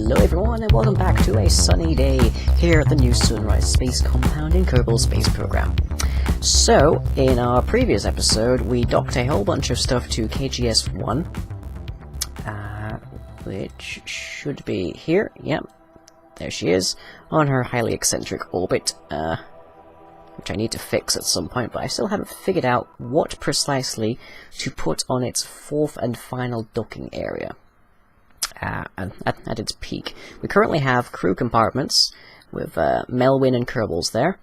Hello everyone and welcome back to a sunny day here at the new Sunrise Space Compound in Kerbal Space Program. So, in our previous episode, we docked a whole bunch of stuff to KGS-1, which should be here. Yep, there she is, on her highly eccentric orbit, which I need to fix at some point, but I still haven't figured out what precisely to put on its fourth and final docking area. At its peak. We currently have crew compartments with Melwyn and Kerbals there,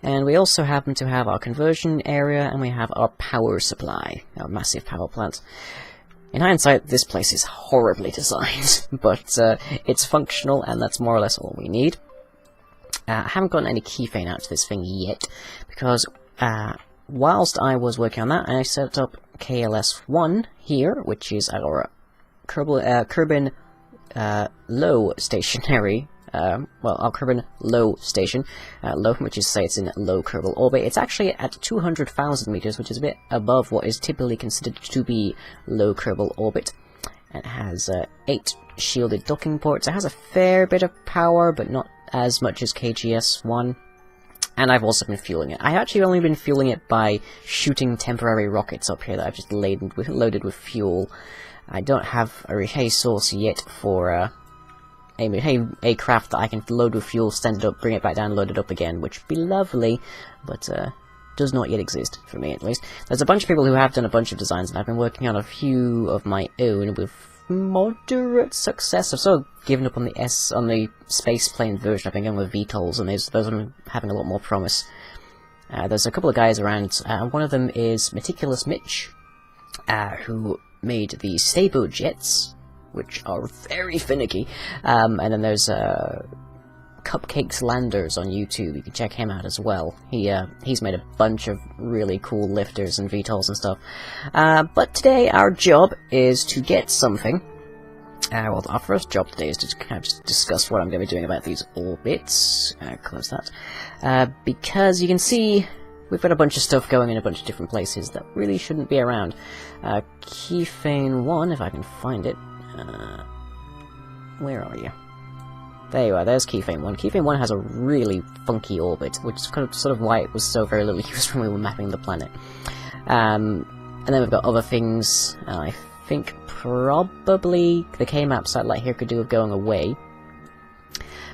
and we also happen to have our conversion area, and we have our power supply, our massive power plant. In hindsight, this place is horribly designed, but it's functional, and that's more or less all we need. I haven't gotten any keyfane out to this thing yet, because whilst I was working on that, I set up KLS-1 here, which is our Kerbin low stationary, our Kerbin low station, low, which is say it's in low Kerbal orbit. It's actually at 200,000 meters, which is a bit above what is typically considered to be low Kerbal orbit. It has 8 shielded docking ports. It has a fair bit of power, but not as much as KGS-1. And I've also been fueling it. I've actually only been fueling it by shooting temporary rockets up here that I've just loaded with fuel. I don't have a resource yet for a craft that I can load with fuel, send it up, bring it back down, load it up again, which would be lovely, but does not yet exist, for me at least. There's a bunch of people who have done a bunch of designs, and I've been working on a few of my own with moderate success. I've sort of given up on the space plane version. I've been going with VTOLs, and those are having a lot more promise. There's a couple of guys around. One of them is Meticulous Mitch, who made the Sabo jets, which are very finicky, and then there's Cupcakes Landers on YouTube. You can check him out as well. He's made a bunch of really cool lifters and VTOLs and stuff. But today our job is to get something. Well, our first job today is to kind of just discuss what I'm going to be doing about these orbits. Close that. Because you can see we've got a bunch of stuff going in a bunch of different places that really shouldn't be around. Kethane 1, if I can find it. Where are you? There you are, there's Kethane 1. Kethane 1 has a really funky orbit, which is kind of sort of why it was so very little used when we were mapping the planet. And then we've got other things. I think probably the K-map satellite here could do with going away.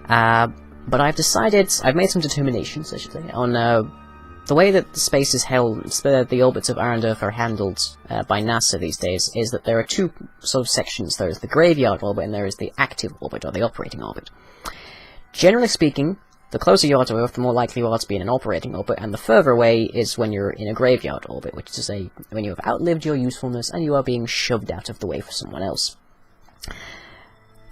But I've made some determinations, I should say, on the way that the space is held, the orbits of Iron Earth are handled by NASA these days, is that there are two sort of sections. There is the graveyard orbit and there is the active orbit, or the operating orbit. Generally speaking, the closer you are to Earth, the more likely you are to be in an operating orbit, and the further away is when you're in a graveyard orbit, which is to say, when you have outlived your usefulness and you are being shoved out of the way for someone else.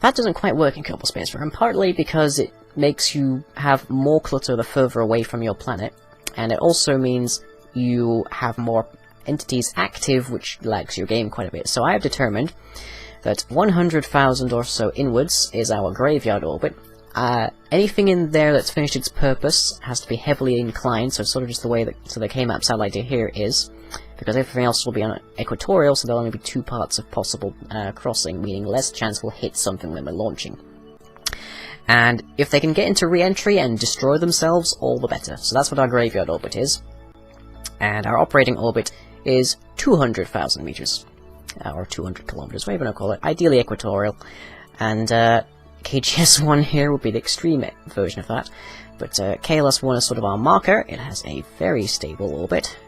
That doesn't quite work in Kerbal Space Program, partly because it makes you have more clutter the further away from your planet, and it also means you have more entities active, which lags your game quite a bit. So I have determined that 100,000 or so inwards is our graveyard orbit. Anything in there that's finished its purpose has to be heavily inclined, so it's sort of just the way that the K-map satellite here is, because everything else will be on equatorial, so there'll only be 2 parts of possible crossing, meaning less chance we'll hit something when we're launching. And if they can get into re-entry and destroy themselves, all the better. So that's what our graveyard orbit is. And our operating orbit is 200,000 meters. Or 200 kilometers, whatever you call it. Ideally equatorial. And KGS-1 here would be the extreme version of that. But KLS-1 is sort of our marker. It has a very stable orbit.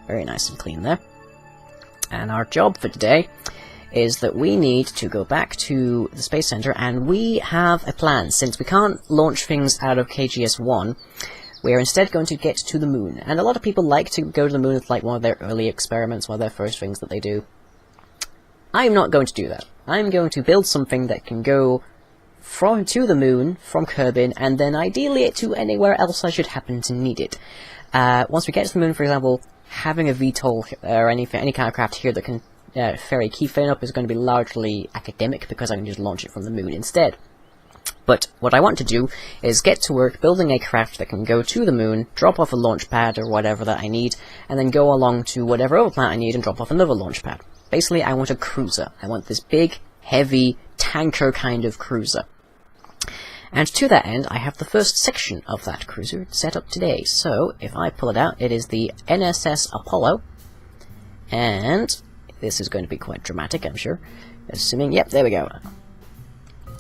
Very nice and clean there. And our job for today is that we need to go back to the Space Center, and we have a plan. Since we can't launch things out of KGS-1, we are instead going to get to the moon. And a lot of people like to go to the moon with like one of their early experiments, one of their first things that they do. I'm not going to do that. I'm going to build something that can go to the moon from Kerbin, and then ideally to anywhere else I should happen to need it. Once we get to the moon, for example, having a VTOL or any kind of craft here that can ferry Kethane up is going to be largely academic, because I can just launch it from the moon instead. But what I want to do is get to work building a craft that can go to the moon, drop off a launch pad or whatever that I need, and then go along to whatever other planet I need and drop off another launch pad. Basically, I want a cruiser. I want this big, heavy, tanker kind of cruiser. And to that end, I have the first section of that cruiser set up today. So, if I pull it out, it is the NSS Apollo. And this is going to be quite dramatic, I'm sure. Assuming, yep, there we go.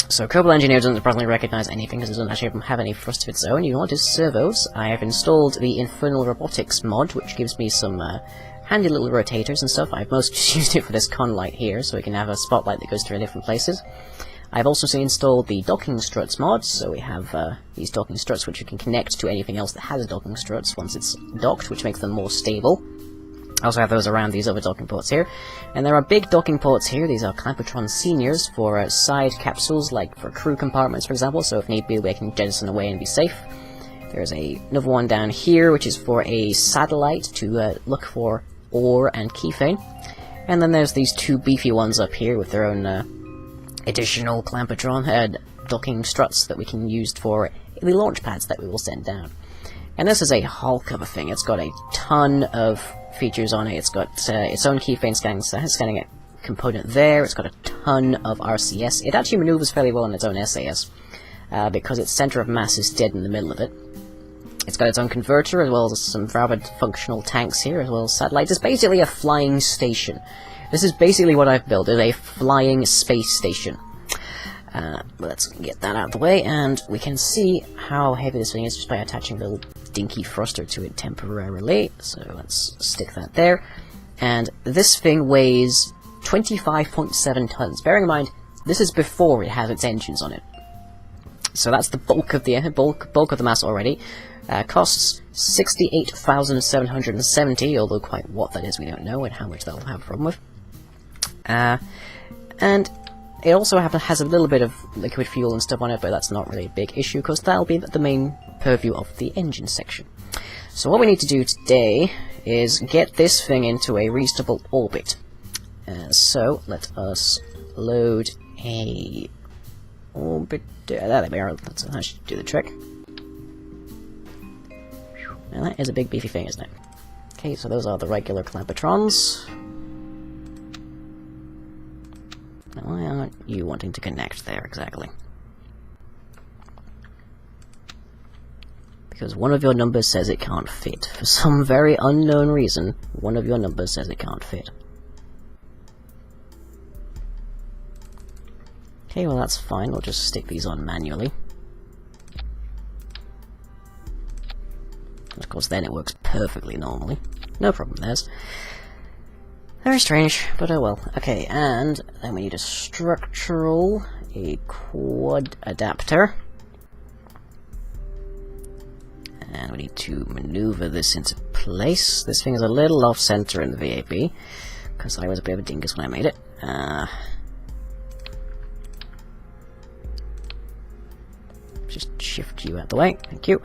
So, Kerbal Engineer doesn't surprisingly recognize anything because it doesn't actually have any thrust of its own. You want his servos. I have installed the Infernal Robotics mod, which gives me some handy little rotators and stuff. I've mostly just used it for this con light here, so we can have a spotlight that goes through different places. I've also installed the docking struts mod, so we have these docking struts which you can connect to anything else that has docking struts once it's docked, which makes them more stable. I also have those around these other docking ports here. And there are big docking ports here. These are Clampotron Seniors for side capsules, like for crew compartments, for example, so if need be, we can jettison away and be safe. There's another one down here, which is for a satellite to look for ore and Kethane. And then there's these two beefy ones up here with their own additional Clampotron docking struts that we can use for the launch pads that we will send down. And this is a hulk of a thing. It's got a ton of features on it. It's got its own Kethane scanning component there. It's got a ton of RCS. It actually maneuvers fairly well on its own SAS because its center of mass is dead in the middle of it. It's got its own converter as well as some rather functional tanks here as well as satellites. It's basically a flying station. This is basically what I've built, is a flying space station. Let's get that out of the way, and we can see how heavy this thing is just by attaching a little dinky thruster to it temporarily. So let's stick that there. And this thing weighs 25.7 tons. Bearing in mind, this is before it has its engines on it. So that's the bulk of the bulk of the mass already. Costs 68,770, although quite what that is we don't know, and how much that'll have a problem with. And it also has a little bit of liquid fuel and stuff on it, but that's not really a big issue, because that'll be the main purview of the engine section. So what we need to do today is get this thing into a reasonable orbit. So let us load a orbit. There we are. That should do the trick. Now that is a big beefy thing, isn't it? Okay, so those are the regular Clampotrons. Now, why aren't you wanting to connect there exactly? Because one of your numbers says it can't fit. For some very unknown reason, one of your numbers says it can't fit. Okay, well that's fine. We'll just stick these on manually. Of course, then it works perfectly normally. No problem, there's. Very strange, but oh well. Okay, and then we need a quad adapter. And we need to maneuver this into place. This thing is a little off-center in the VAB, because I was a bit of a dingus when I made it. Just shift you out the way, thank you.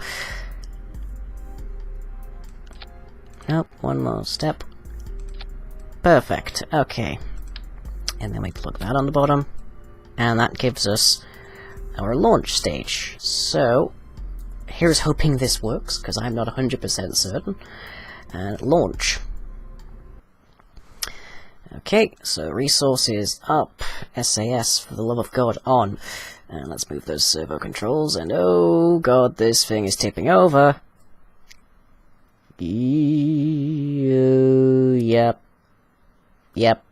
Nope, one more step. Perfect, okay. And then we plug that on the bottom, and that gives us our launch stage. So, here's hoping this works, because I'm not 100% certain. And launch. Okay, so resources up, SAS, for the love of God, on. And let's move those servo controls, and oh god, this thing is tipping over. Yep. Yep.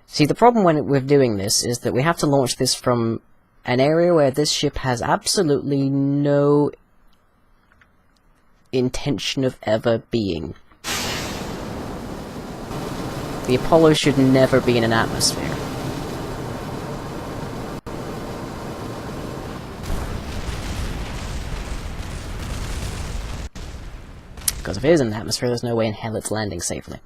See, the problem with doing this is that we have to launch this from an area where this ship has absolutely no intention of ever being. The Apollo should never be in an atmosphere. Because if it is in an atmosphere, there's no way in hell it's landing safely.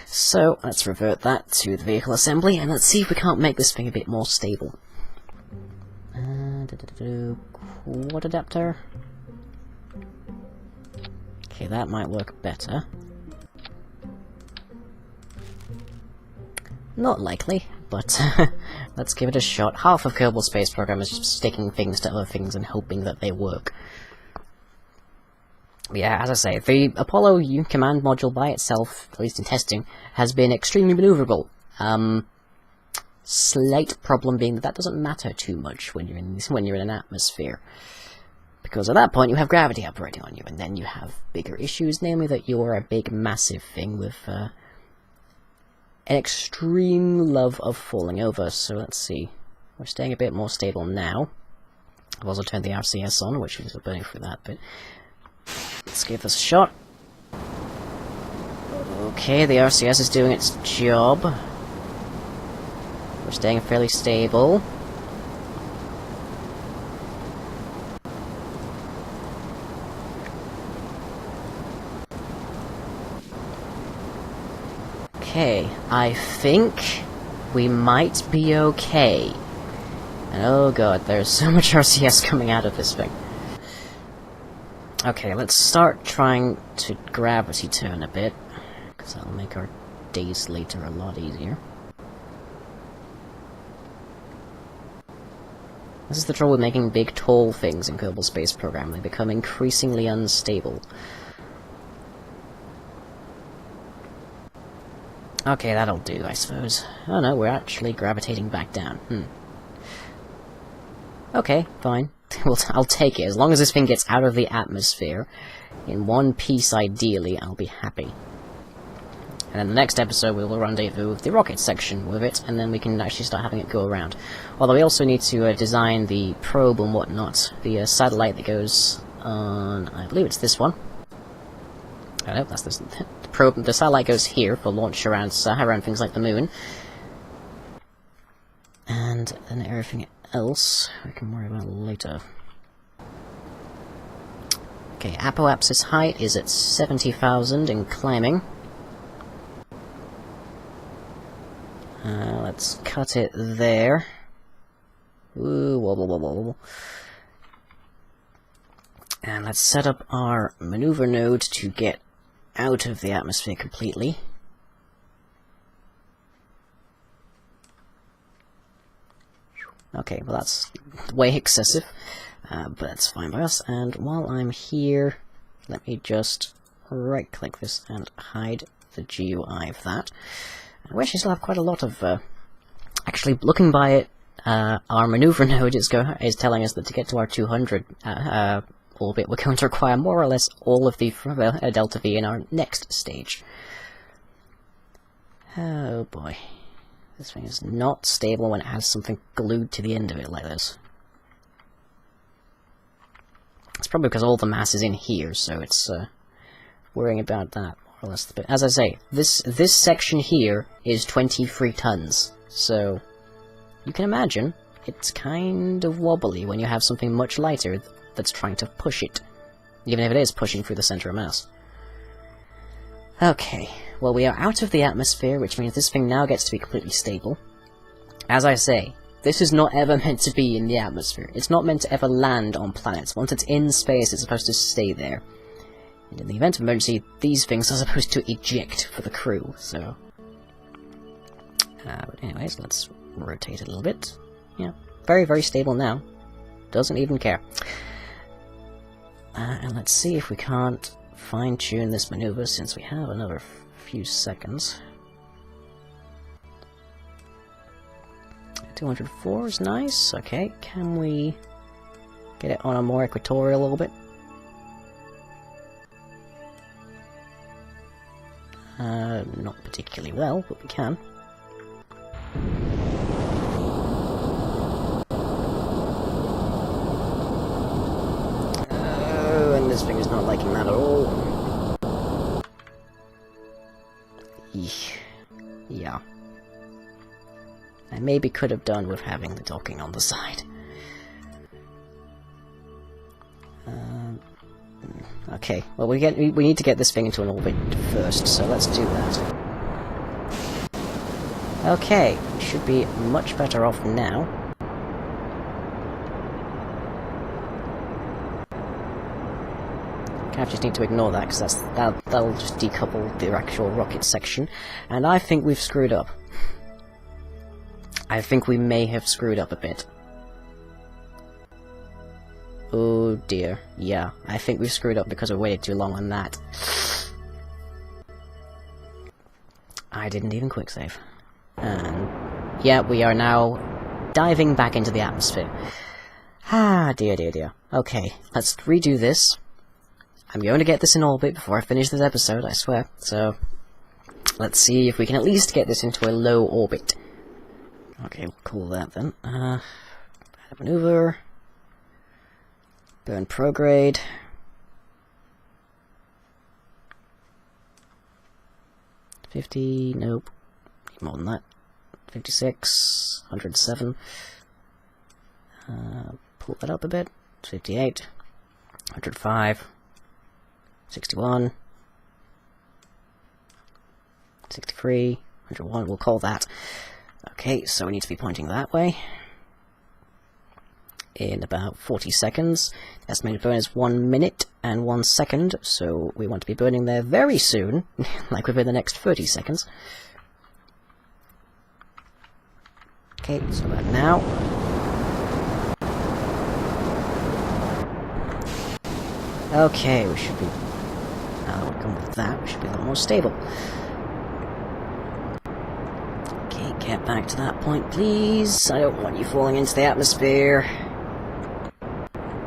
So, let's revert that to the vehicle assembly, and let's see if we can't make this thing a bit more stable. Quad adapter. Okay, that might work better. Not likely, but let's give it a shot. Half of Kerbal Space Program is just sticking things to other things and hoping that they work. But yeah, as I say, the Apollo command module by itself, at least in testing, has been extremely maneuverable. Slight problem being that that doesn't matter too much when you're in an atmosphere. Because at that point you have gravity operating on you, and then you have bigger issues, namely that you're a big, massive thing with an extreme love of falling over. So let's see. We're staying a bit more stable now. I've also turned the RCS on, which is burning through that bit. Let's give this a shot. Okay, the RCS is doing its job. We're staying fairly stable. Okay, I think we might be okay. And oh god, there's so much RCS coming out of this thing. Okay, let's start trying to gravity turn a bit, because that'll make our days later a lot easier. This is the trouble with making big, tall things in Kerbal Space Program. They become increasingly unstable. Okay, that'll do, I suppose. Oh no, we're actually gravitating back down. Okay, fine. I'll take it. As long as this thing gets out of the atmosphere, in one piece ideally, I'll be happy. And in the next episode we will rendezvous with the rocket section with it, and then we can actually start having it go around. Although we also need to design the probe and whatnot. The satellite that goes on... I believe it's this one. I don't know, that's this... The satellite goes here for launch around things like the moon. And then everything else we can worry about later. Okay, apoapsis height is at 70,000 and climbing. Let's cut it there. Ooh, wobble, wobble, wobble. And let's set up our maneuver node to get out of the atmosphere completely. Okay, well that's way excessive, but that's fine by us. And while I'm here, let me just right-click this and hide the GUI of that. We actually still have quite a lot of... actually, looking by it, our maneuver node is telling us that to get to our 200 orbit, we're going to require more or less all of the delta V in our next stage. Oh boy. This thing is not stable when it has something glued to the end of it like this. It's probably because all the mass is in here, so it's worrying about that more or less. But as I say, this section here is 23 tons, so you can imagine it's kind of wobbly when you have something much lighter that's trying to push it, even if it is pushing through the center of mass. Okay, well we are out of the atmosphere, which means this thing now gets to be completely stable. As I say, this is not ever meant to be in the atmosphere. It's not meant to ever land on planets. Once it's in space, it's supposed to stay there. And in the event of emergency, these things are supposed to eject for the crew, so... but anyways, let's rotate it a little bit. Yeah, very, very stable now. Doesn't even care. And let's see if we can't fine-tune this maneuver, since we have another few seconds. 204 is nice. Okay, can we get it on a more equatorial orbit? Not particularly well, but we can. This thing is not liking that at all. Eesh. Yeah. I maybe could have done with having the docking on the side. Okay, well we need to get this thing into an orbit first, so let's do that. Okay, we should be much better off now. I just need to ignore that, because that'll just decouple the actual rocket section, and I think we've screwed up. I think we may have screwed up a bit. Oh dear, yeah, I think we've screwed up because we waited too long on that. I didn't even quick save. And yeah, we are now diving back into the atmosphere. Ah, dear, dear, dear. Okay, let's redo this. I'm going to get this in orbit before I finish this episode, I swear. So, let's see if we can at least get this into a low orbit. Okay, we'll call that then. Maneuver. Burn prograde. $50, nope. Need more than that. 56, 107. Pull that up a bit. 58, 105, 61, 63, 101. We'll call that. Okay, so we need to be pointing that way. In about 40 seconds. The estimated burn is 1 minute and 1 second, so we want to be burning there very soon, like within the next 30 seconds. Okay, so about now. Okay, we should be... we'll come with that, we should be a little more stable. Okay, get back to that point, please. I don't want you falling into the atmosphere.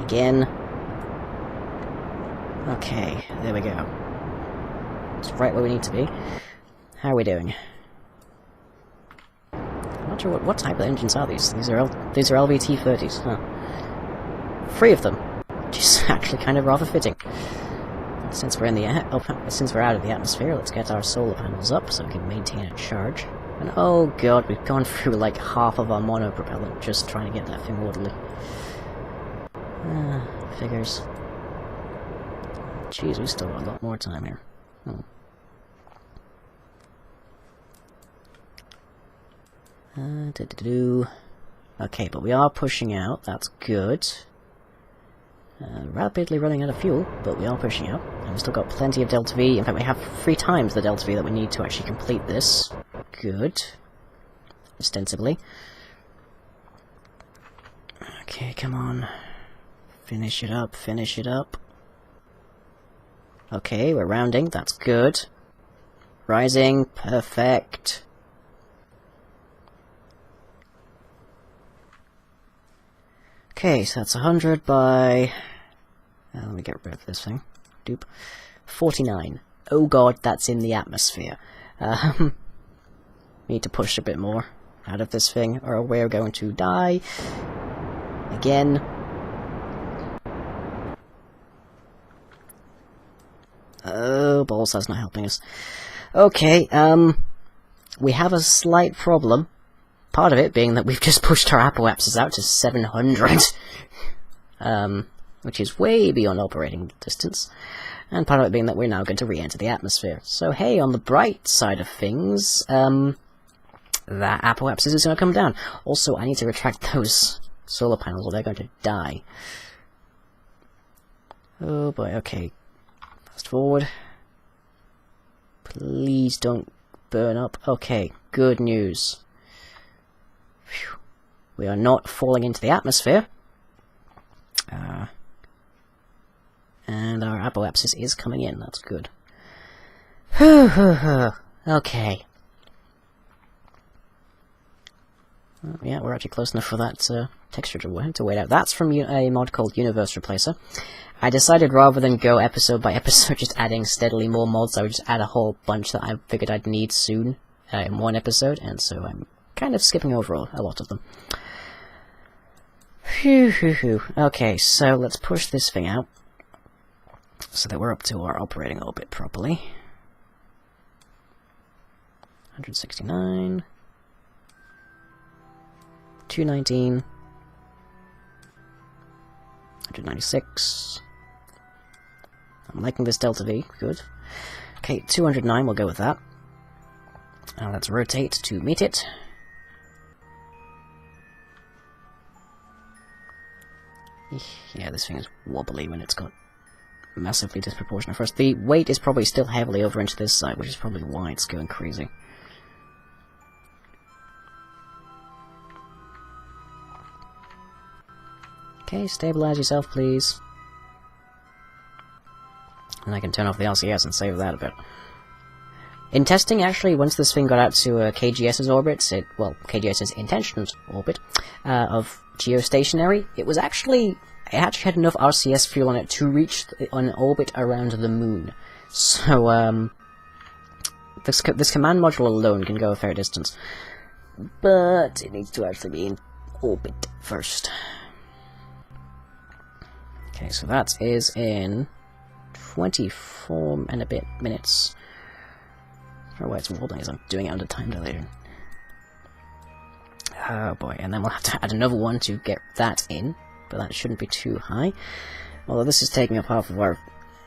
Again. Okay, there we go. It's right where we need to be. How are we doing? I'm not sure what type of engines are these. These are LVT-30s, huh? 3 of them, which is actually kind of rather fitting. Since we're in the since we're out of the atmosphere, let's get our solar panels up so we can maintain a charge. And oh god, we've gone through like half of our monopropellant just trying to get that thing orderly. Figures. Jeez, we still got a lot more time here. Okay, but we are pushing out, that's good. Rapidly running out of fuel, but we are pushing out. And we've still got plenty of delta V. In fact, we have 3 times the delta V that we need to actually complete this. Good. Ostensibly. Okay, come on. Finish it up, finish it up. Okay, we're rounding, that's good. Rising, perfect. Okay, so that's 100 by... let me get rid of this thing. Doop. 49. Oh god, that's in the atmosphere. Need to push a bit more out of this thing, or we're going to die. Again. Oh, balls, that's not helping us. Okay, we have a slight problem. Part of it being that we've just pushed our apoapsis out to 700. Which is way beyond operating distance. And part of it being that we're now going to re-enter the atmosphere. So hey, on the bright side of things, that apoapsis is going to come down. Also, I need to retract those solar panels or they're going to die. Oh boy, okay. Fast forward. Please don't burn up. Okay, good news. Phew. We are not falling into the atmosphere. And our apoapsis is coming in, that's good. Okay. Yeah, we're actually close enough for that texture to wait out. That's from a mod called Universe Replacer. I decided rather than go episode by episode just adding steadily more mods, I would just add a whole bunch that I figured I'd need soon in one episode, and so I'm kind of skipping over a lot of them. Okay, so let's push this thing out so that we're up to our operating orbit properly. 169, 219, 196. I'm liking this delta V, good. Okay, 209, we'll go with that. Now let's rotate to meet it. Yeah, this thing is wobbly when it's got massively disproportionate thrust. The weight is probably still heavily over into this side, which is probably why it's going crazy. Okay, stabilize yourself, please. And I can turn off the LCS and save that a bit. In testing, actually, once this thing got out to KGS's orbit, KGS's intentioned orbit of geostationary, it actually had enough RCS fuel on it to reach an orbit around the moon. So, this command module alone can go a fair distance. But it needs to actually be in orbit first. Okay, so that is in 24 and a bit minutes. I don't know why it's wobbling as I'm doing it under time dilation. Oh boy, and then we'll have to add another one to get that in, but that shouldn't be too high. Although this is taking up half of our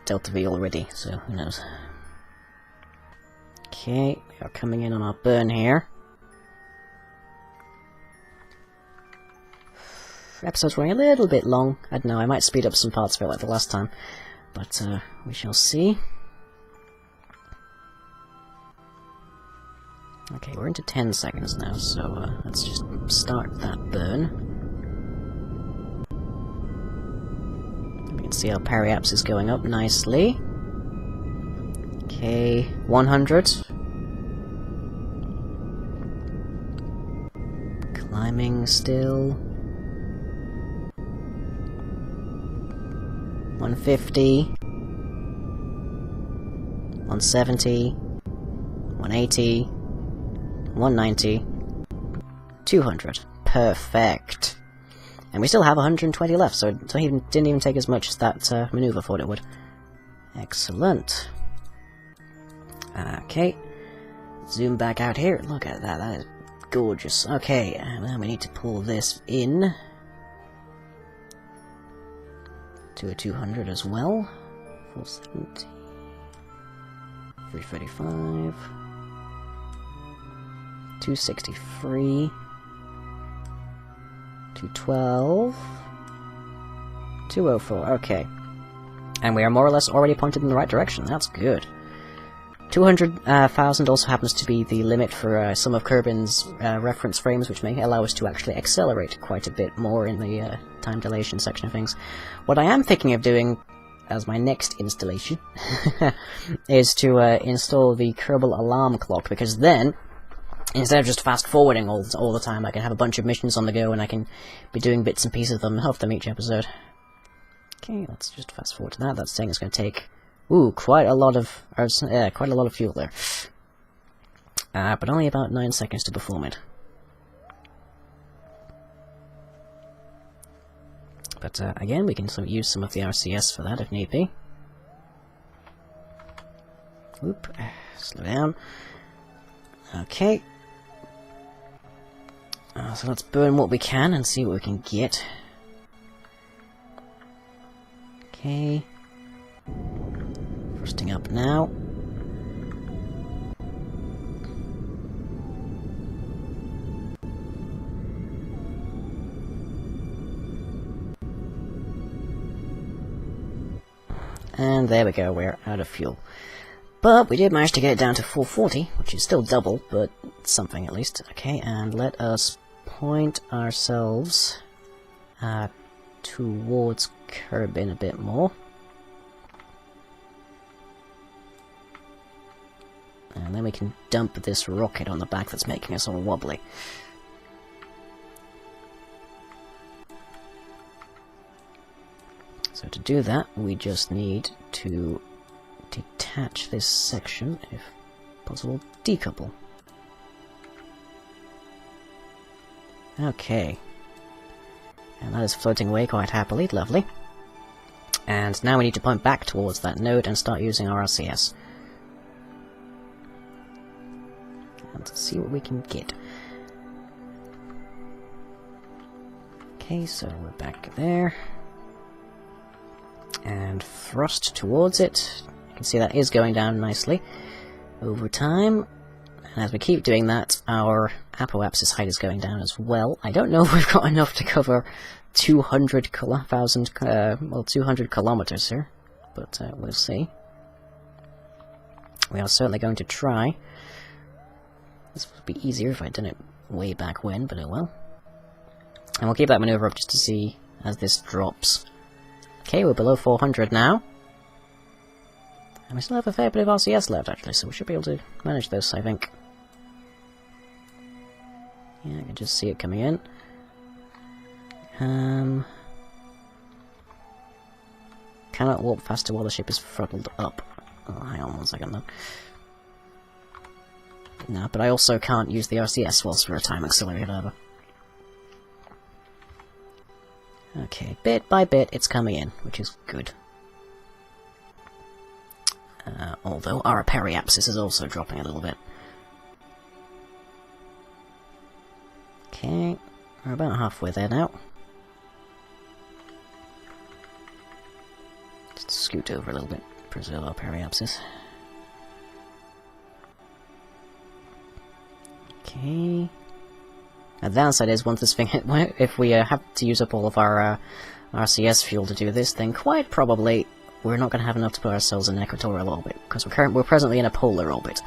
Delta V already, so who knows. Okay, we are coming in on our burn here. Episode's running a little bit long. I don't know, I might speed up some parts of it like the last time, but we shall see. Okay, we're into 10 seconds now, so let's just start that burn. We can see our periaps is going up nicely. Okay, 100. Climbing still. 150, 170, 180, 190, 200. Perfect. And we still have 120 left, so it didn't even take as much as that maneuver thought it would. Excellent. Okay. Zoom back out here. Look at that. That is gorgeous. Okay, and then we need to pull this in to a 200 as well. 470. 335. 263. 212. 204. Okay. And we are more or less already pointed in the right direction. That's good. 200,000 also happens to be the limit for some of Kerbin's reference frames, which may allow us to actually accelerate quite a bit more in the time dilation section of things. What I am thinking of doing as my next installation is to install the Kerbal alarm clock, because then, instead of just fast forwarding all the time, I can have a bunch of missions on the go and I can be doing bits and pieces of them each episode. Okay, let's just fast forward to that. That's saying it's going to take quite a lot of fuel there. But only about 9 seconds to perform it. But again, we can use some of the RCS for that if need be. Oop, slow down. Okay. So let's burn what we can and see what we can get. Okay. Thrusting up now. And there we go, we're out of fuel. But we did manage to get it down to 440, which is still double, but something at least. Okay, and let us point ourselves towards Kerbin a bit more. And then we can dump this rocket on the back that's making us all wobbly. So to do that, we just need to detach this section, if possible, decouple. Okay. And that is floating away quite happily, lovely. And now we need to point back towards that node and start using our RCS. And see what we can get. Okay, so we're back there. And thrust towards it. You can see that is going down nicely over time. And as we keep doing that, our apoapsis height is going down as well. I don't know if we've got enough to cover 200 kilometers here, but we'll see. We are certainly going to try. This would be easier if I'd done it way back when, but oh well. And we'll keep that maneuver up just to see as this drops. Okay, we're below 400 now. And we still have a fair bit of RCS left, actually, so we should be able to manage this, I think. Yeah, I can just see it coming in. Cannot warp faster while the ship is throttled up. Oh, hang on 1 second, though. No, but I also can't use the RCS whilst we're a time accelerated over. Okay, bit by bit it's coming in, which is good. Although our periapsis is also dropping a little bit. Okay, we're about halfway there now. Just scoot over a little bit, preserve our periapsis. Okay. Now the downside is, once this thing if we have to use up all of our RCS fuel to do this, then quite probably we're not going to have enough to put ourselves in an equatorial orbit, because we're presently in a polar orbit.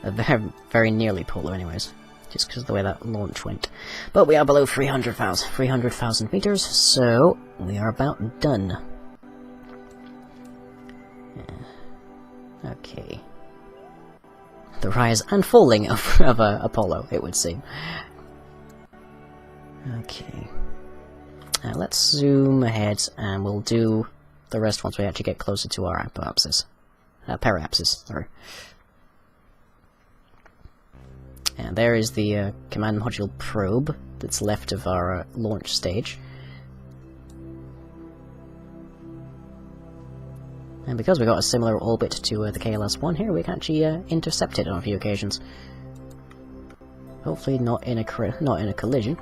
Very, very nearly polar anyways, just because of the way that launch went. But we are below 300,000 meters, so we are about done. Okay. The rise and falling of Apollo, it would seem. Okay. Let's zoom ahead, and we'll do the rest once we actually get closer to our periapsis. Sorry. And there is the command module probe that's left of our launch stage. And because we got a similar orbit to the KLS-1 here, we can actually intercept it on a few occasions. Hopefully not in a collision.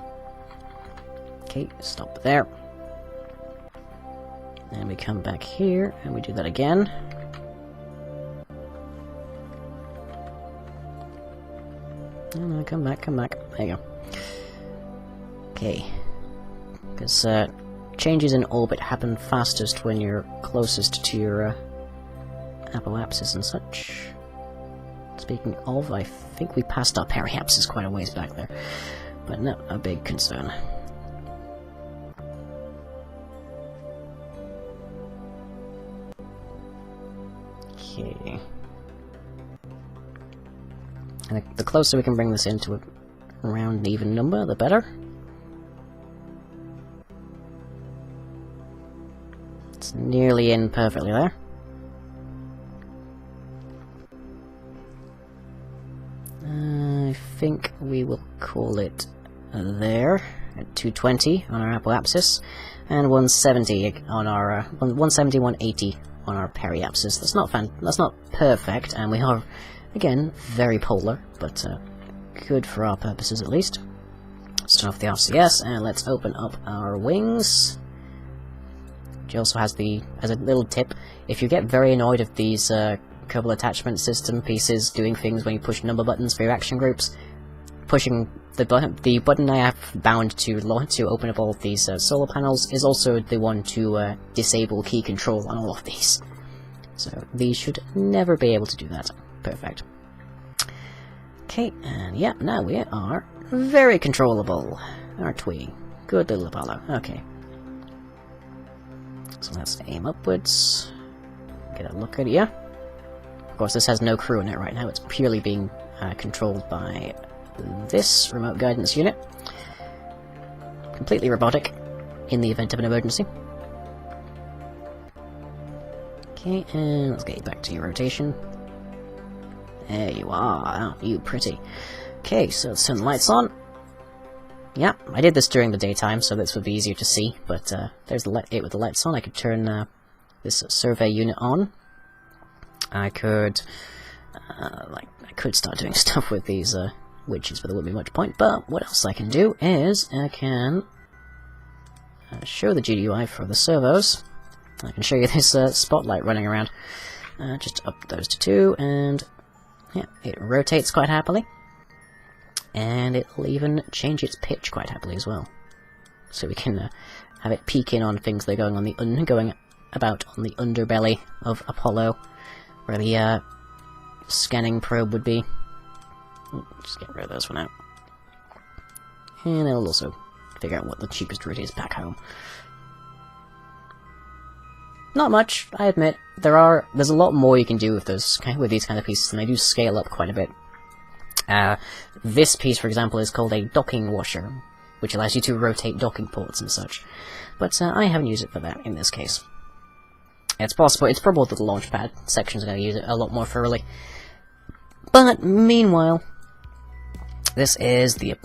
Okay, stop there. And we come back here, and we do that again. Oh, no, come back. There you go. Okay. Because changes in orbit happen fastest when you're closest to your apoapsis and such. Speaking of, I think we passed our periapsis quite a ways back there, but not a big concern. Okay. And the closer we can bring this into a round and even number, the better. It's nearly in perfectly there. I think we will call it there at 220 on our apoapsis, and 170 on our 180 on our periapsis. That's not perfect, and we are again very polar, but good for our purposes at least. Let's turn off the RCS and let's open up our wings. Which also has as a little tip, if you get very annoyed of these couple attachment system pieces doing things when you push number buttons for your action groups, pushing the button I have bound to open up all of these solar panels is also the one to disable key control on all of these. So these should never be able to do that. Perfect. Okay, and yeah, now we are very controllable, aren't we? Good little Apollo. Okay. So let's aim upwards. Get a look at it. Yeah. Of course, this has no crew in it right now. It's purely being controlled by this remote guidance unit. Completely robotic in the event of an emergency. Okay, and let's get you back to your rotation. There you are, aren't you pretty? Okay, so let's turn the lights on. Yeah, I did this during the daytime, so this would be easier to see, but there's it with the lights on. I could turn this survey unit on. I could start doing stuff with these widgets, but there wouldn't be much point. But what else I can do is I can show the GUI for the servos. I can show you this spotlight running around. Just up those to 2, and yeah, it rotates quite happily. And it'll even change its pitch quite happily as well. So we can have it peek in on things that are going about on the underbelly of Apollo, where the scanning probe would be. Just get rid of those for now. And it'll also figure out what the cheapest route is back home. Not much, I admit. There's a lot more you can do with these kind of pieces, and they do scale up quite a bit. This piece, for example, is called a docking washer, which allows you to rotate docking ports and such. But I haven't used it for that in this case. It's possible, it's probable that the launchpad section's going to use it a lot more thoroughly. But meanwhile, this is the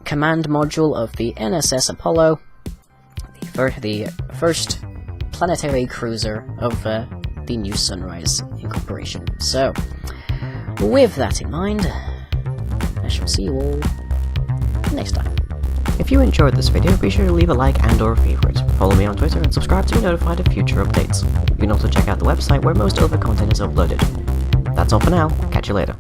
command module of the NSS Apollo, the first planetary cruiser of the New Sunrise Incorporation. So, with that in mind, I shall see you all next time. If you enjoyed this video, be sure to leave a like and or favorite. Follow me on Twitter and subscribe to be notified of future updates. You can also check out the website where most other content is uploaded. That's all for now, catch you later.